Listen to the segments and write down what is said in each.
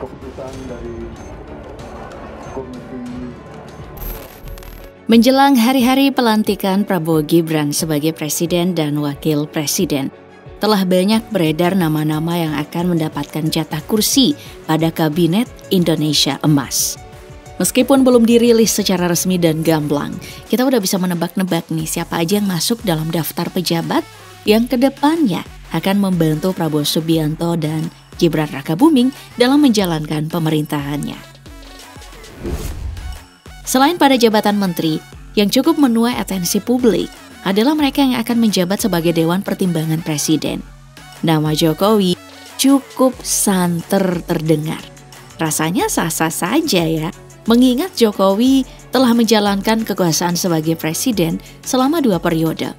keputusan dari komisi. Menjelang hari-hari pelantikan Prabowo Gibran sebagai presiden dan wakil presiden, telah banyak beredar nama-nama yang akan mendapatkan jatah kursi pada Kabinet Indonesia Emas. Meskipun belum dirilis secara resmi dan gamblang, kita udah bisa menebak-nebak nih siapa aja yang masuk dalam daftar pejabat yang kedepannya akan membantu Prabowo Subianto dan Gibran Rakabuming dalam menjalankan pemerintahannya. Selain pada jabatan menteri, yang cukup menuai atensi publik adalah mereka yang akan menjabat sebagai Dewan Pertimbangan Presiden. Nama Jokowi cukup santer terdengar. Rasanya sah-sah saja ya, mengingat Jokowi telah menjalankan kekuasaan sebagai presiden selama 2 periode.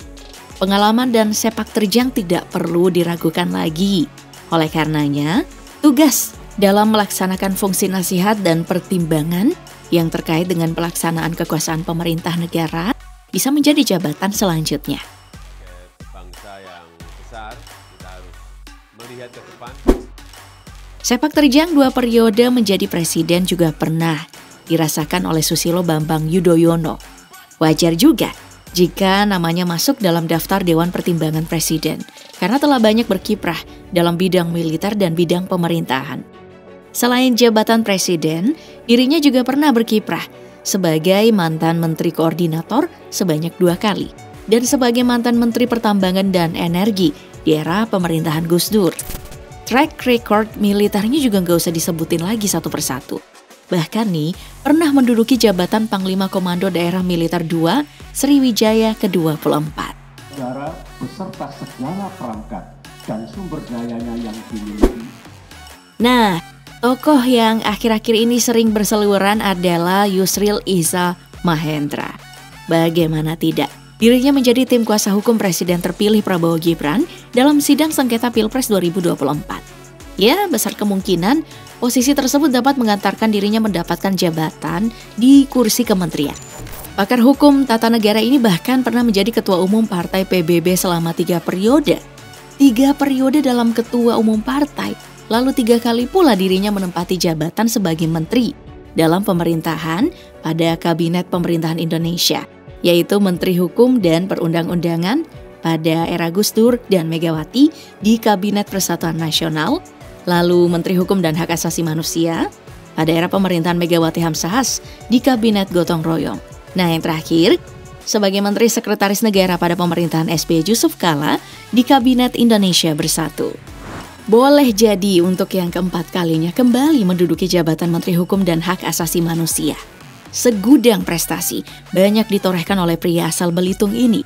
Pengalaman dan sepak terjang tidak perlu diragukan lagi. Oleh karenanya, tugas dalam melaksanakan fungsi nasihat dan pertimbangan yang terkait dengan pelaksanaan kekuasaan pemerintah negara bisa menjadi jabatan selanjutnya. Bangsa yang besar, kita harus melihat ke depan. Sepak terjang 2 periode menjadi presiden juga pernah dirasakan oleh Susilo Bambang Yudhoyono. Wajar juga jika namanya masuk dalam daftar Dewan Pertimbangan Presiden karena telah banyak berkiprah dalam bidang militer dan bidang pemerintahan. Selain jabatan presiden, dirinya juga pernah berkiprah sebagai mantan Menteri Koordinator sebanyak 2 kali dan sebagai mantan Menteri Pertambangan dan Energi di era pemerintahan Gus Dur. Track record militernya juga nggak usah disebutin lagi satu persatu. Bahkan nih, pernah menduduki jabatan Panglima Komando Daerah Militer II Sriwijaya ke-24. Negara beserta segala perangkat dan sumber dayanya yang dimiliki. Nah, tokoh yang akhir-akhir ini sering berseliweran adalah Yusril Iza Mahendra. Bagaimana tidak, dirinya menjadi tim kuasa hukum Presiden terpilih Prabowo Gibran dalam sidang sengketa Pilpres 2024. Ya, besar kemungkinan posisi tersebut dapat mengantarkan dirinya mendapatkan jabatan di kursi kementerian. Pakar hukum tata negara ini bahkan pernah menjadi ketua umum partai PBB selama 3 periode. 3 periode dalam ketua umum partai, lalu 3 kali pula dirinya menempati jabatan sebagai menteri dalam pemerintahan pada Kabinet Pemerintahan Indonesia, yaitu Menteri Hukum dan Perundang-undangan pada era Gus Dur dan Megawati di Kabinet Persatuan Nasional, lalu Menteri Hukum dan Hak Asasi Manusia pada era pemerintahan Megawati Hamzahas di Kabinet Gotong Royong. Nah, yang terakhir, sebagai Menteri Sekretaris Negara pada pemerintahan SBY Yusuf Kala di Kabinet Indonesia Bersatu. Boleh jadi untuk yang keempat kalinya kembali menduduki jabatan Menteri Hukum dan Hak Asasi Manusia. Segudang prestasi banyak ditorehkan oleh pria asal Belitung ini.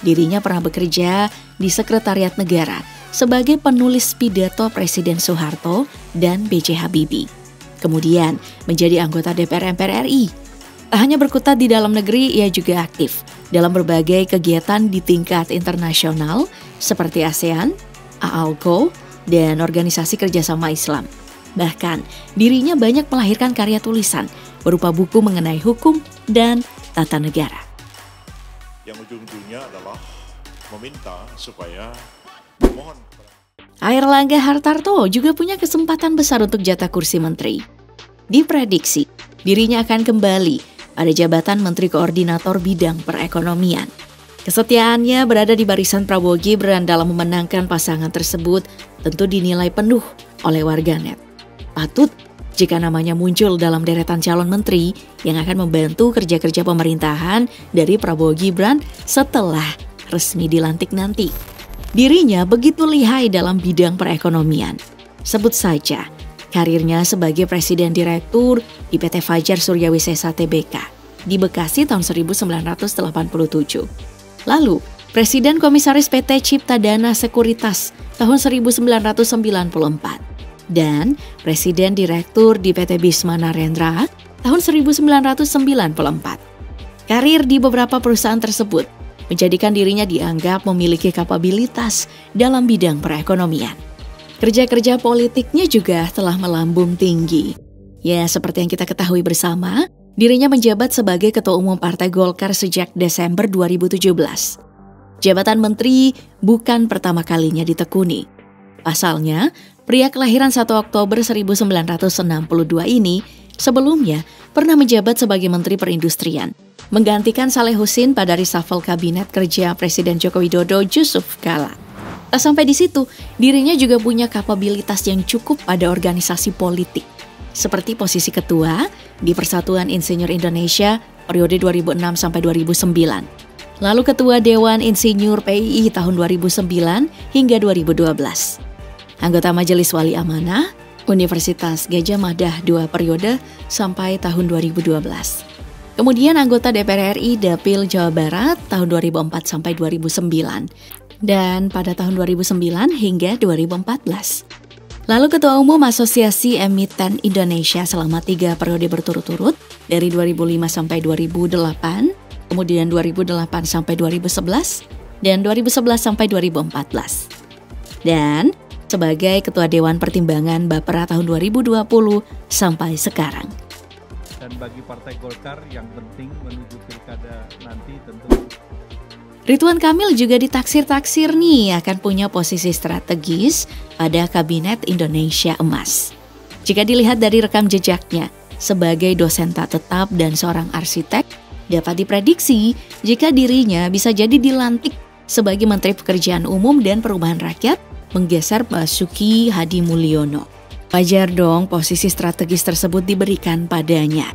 Dirinya pernah bekerja di Sekretariat Negara sebagai penulis pidato Presiden Soeharto dan B.J. Habibie. Kemudian menjadi anggota DPR MPR RI. Tak hanya berkutat di dalam negeri, ia juga aktif dalam berbagai kegiatan di tingkat internasional seperti ASEAN, AALCO, dan Organisasi Kerjasama Islam. Bahkan, dirinya banyak melahirkan karya tulisan berupa buku mengenai hukum dan tata negara. Yang ujung-ujungnya adalah meminta supaya mohon. Airlangga Hartarto juga punya kesempatan besar untuk jatah kursi menteri. Diprediksi, dirinya akan kembali pada jabatan Menteri Koordinator Bidang Perekonomian. Kesetiaannya berada di barisan Prabowo Gibran dalam memenangkan pasangan tersebut tentu dinilai penuh oleh warganet. Patut jika namanya muncul dalam deretan calon menteri yang akan membantu kerja-kerja pemerintahan dari Prabowo Gibran setelah resmi dilantik nanti. Dirinya begitu lihai dalam bidang perekonomian. Sebut saja karirnya sebagai Presiden Direktur di PT Fajar Suryawisesa Tbk di Bekasi tahun 1987. Lalu, Presiden Komisaris PT Cipta Dana Sekuritas tahun 1994 dan Presiden Direktur di PT Bisma Narendra tahun 1994. Karir di beberapa perusahaan tersebut menjadikan dirinya dianggap memiliki kapabilitas dalam bidang perekonomian. Kerja-kerja politiknya juga telah melambung tinggi. Ya, seperti yang kita ketahui bersama, dirinya menjabat sebagai Ketua Umum Partai Golkar sejak Desember 2017. Jabatan menteri bukan pertama kalinya ditekuni. Pasalnya, pria kelahiran 1 Oktober 1962 ini sebelumnya pernah menjabat sebagai Menteri Perindustrian, menggantikan Saleh Husin pada reshuffle kabinet kerja Presiden Joko Widodo Yusuf Kala. Tak sampai di situ, dirinya juga punya kapabilitas yang cukup pada organisasi politik, seperti posisi ketua di Persatuan Insinyur Indonesia periode 2006 sampai 2009. Lalu Ketua Dewan Insinyur PII tahun 2009 hingga 2012. Anggota Majelis Wali Amanah Universitas Gadjah Mada 2 periode sampai tahun 2012. Kemudian anggota DPR RI Dapil Jawa Barat tahun 2004 sampai 2009. Dan pada tahun 2009 hingga 2014. Lalu Ketua Umum Asosiasi Emiten Indonesia selama 3 periode berturut-turut dari 2005 sampai 2008. Kemudian 2008 sampai 2011, dan 2011 sampai 2014. Dan sebagai Ketua Dewan Pertimbangan Bapera tahun 2020 sampai sekarang. Dan bagi Partai Golkar yang penting menuju pilkada nanti tentu. Ridwan Kamil juga ditaksir-taksir nih akan punya posisi strategis pada Kabinet Indonesia Emas. Jika dilihat dari rekam jejaknya sebagai dosen tak tetap dan seorang arsitek, dapat diprediksi jika dirinya bisa jadi dilantik sebagai Menteri Pekerjaan Umum dan Perumahan Rakyat menggeser Basuki Hadi Mulyono. Wajar dong posisi strategis tersebut diberikan padanya.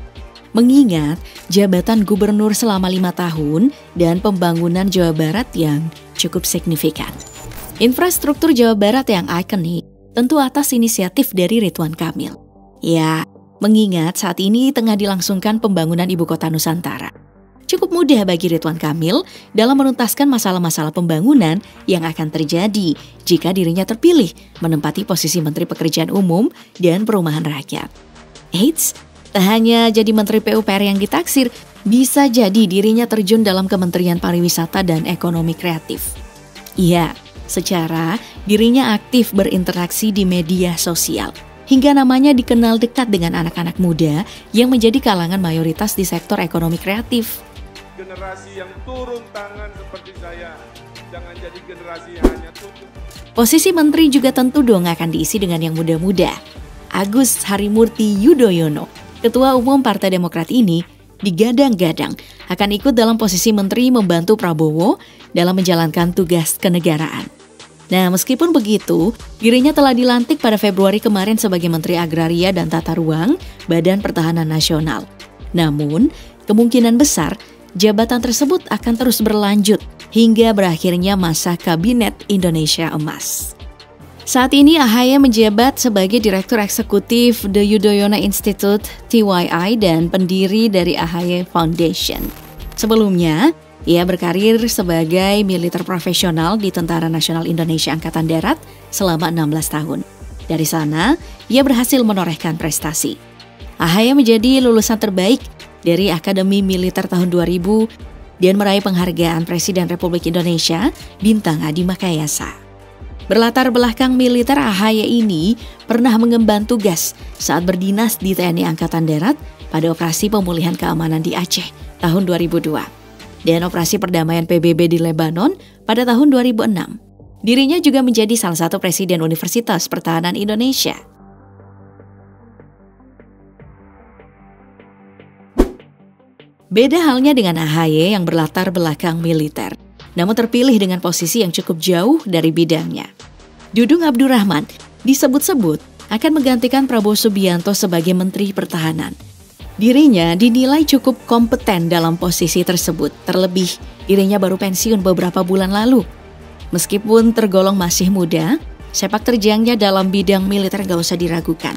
Mengingat jabatan gubernur selama 5 tahun dan pembangunan Jawa Barat yang cukup signifikan. Infrastruktur Jawa Barat yang ikonik tentu atas inisiatif dari Ridwan Kamil. Ya, mengingat saat ini tengah dilangsungkan pembangunan Ibu Kota Nusantara. Cukup mudah bagi Ridwan Kamil dalam menuntaskan masalah-masalah pembangunan yang akan terjadi jika dirinya terpilih menempati posisi Menteri Pekerjaan Umum dan Perumahan Rakyat. Eits, tak hanya jadi Menteri PUPR yang ditaksir, bisa jadi dirinya terjun dalam Kementerian Pariwisata dan Ekonomi Kreatif. Iya, secara dirinya aktif berinteraksi di media sosial, hingga namanya dikenal dekat dengan anak-anak muda yang menjadi kalangan mayoritas di sektor ekonomi kreatif. Generasi yang turun tangan seperti saya, jangan jadi generasi yang hanya tutup. Posisi menteri juga tentu dong akan diisi dengan yang muda-muda. Agus Harimurti Yudhoyono, Ketua Umum Partai Demokrat ini, digadang-gadang akan ikut dalam posisi menteri membantu Prabowo dalam menjalankan tugas kenegaraan. Nah, meskipun begitu, dirinya telah dilantik pada Februari kemarin sebagai Menteri Agraria dan Tata Ruang Badan Pertahanan Nasional. Namun, kemungkinan besar jabatan tersebut akan terus berlanjut hingga berakhirnya masa Kabinet Indonesia Emas. Saat ini AHY menjabat sebagai Direktur Eksekutif The Yudhoyono Institute (TYI) dan pendiri dari AHY Foundation. Sebelumnya, ia berkarir sebagai militer profesional di Tentara Nasional Indonesia Angkatan Darat selama 16 tahun. Dari sana, ia berhasil menorehkan prestasi. AHY menjadi lulusan terbaik dari Akademi Militer tahun 2000 dan meraih penghargaan Presiden Republik Indonesia Bintang Adi Makayasa. Berlatar belakang militer, AHY ini pernah mengemban tugas saat berdinas di TNI Angkatan Darat pada operasi pemulihan keamanan di Aceh tahun 2002 dan operasi perdamaian PBB di Lebanon pada tahun 2006. Dirinya juga menjadi salah satu Presiden Universitas Pertahanan Indonesia. Beda halnya dengan AHY yang berlatar belakang militer, namun terpilih dengan posisi yang cukup jauh dari bidangnya. Dudung Abdurrahman disebut-sebut akan menggantikan Prabowo Subianto sebagai Menteri Pertahanan. Dirinya dinilai cukup kompeten dalam posisi tersebut, terlebih dirinya baru pensiun beberapa bulan lalu. Meskipun tergolong masih muda, sepak terjangnya dalam bidang militer gak usah diragukan.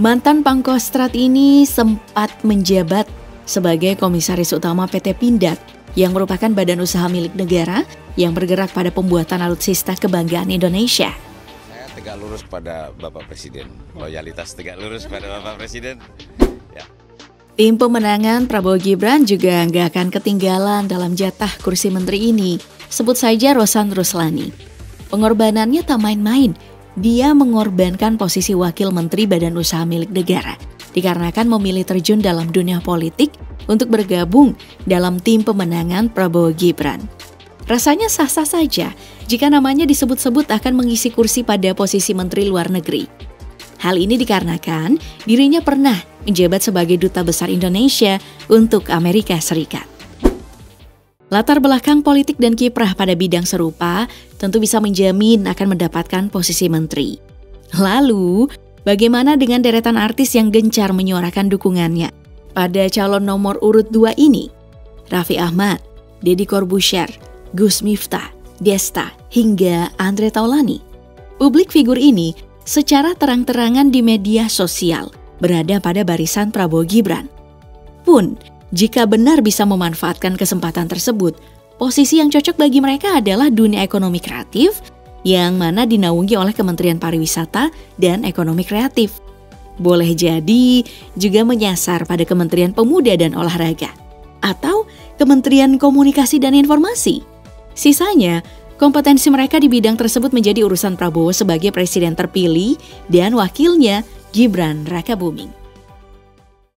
Mantan Pangkostrat ini sempat menjabat sebagai Komisaris Utama PT Pindad yang merupakan badan usaha milik negara yang bergerak pada pembuatan alutsista kebanggaan Indonesia. Saya tegak lurus pada Bapak Presiden, loyalitas tegak lurus pada Bapak Presiden. Ya. Tim pemenangan Prabowo Gibran juga nggak akan ketinggalan dalam jatah kursi menteri ini. Sebut saja Rosan Ruslani. Pengorbanannya tak main-main. Dia mengorbankan posisi wakil menteri badan usaha milik negara dikarenakan memilih terjun dalam dunia politik untuk bergabung dalam tim pemenangan Prabowo Gibran. Rasanya sah-sah saja jika namanya disebut-sebut akan mengisi kursi pada posisi Menteri Luar Negeri. Hal ini dikarenakan dirinya pernah menjabat sebagai Duta Besar Indonesia untuk Amerika Serikat. Latar belakang politik dan kiprah pada bidang serupa tentu bisa menjamin akan mendapatkan posisi menteri. Lalu, bagaimana dengan deretan artis yang gencar menyuarakan dukungannya pada calon nomor urut 2 ini? Raffi Ahmad, Deddy Corbuzier, Gus Miftah, Desta, hingga Andre Taulany. Publik figur ini secara terang-terangan di media sosial berada pada barisan Prabowo Gibran. Pun, jika benar bisa memanfaatkan kesempatan tersebut, posisi yang cocok bagi mereka adalah dunia ekonomi kreatif yang mana dinaungi oleh Kementerian Pariwisata dan Ekonomi Kreatif. Boleh jadi juga menyasar pada Kementerian Pemuda dan Olahraga atau Kementerian Komunikasi dan Informasi. Sisanya, kompetensi mereka di bidang tersebut menjadi urusan Prabowo sebagai presiden terpilih dan wakilnya Gibran Rakabuming.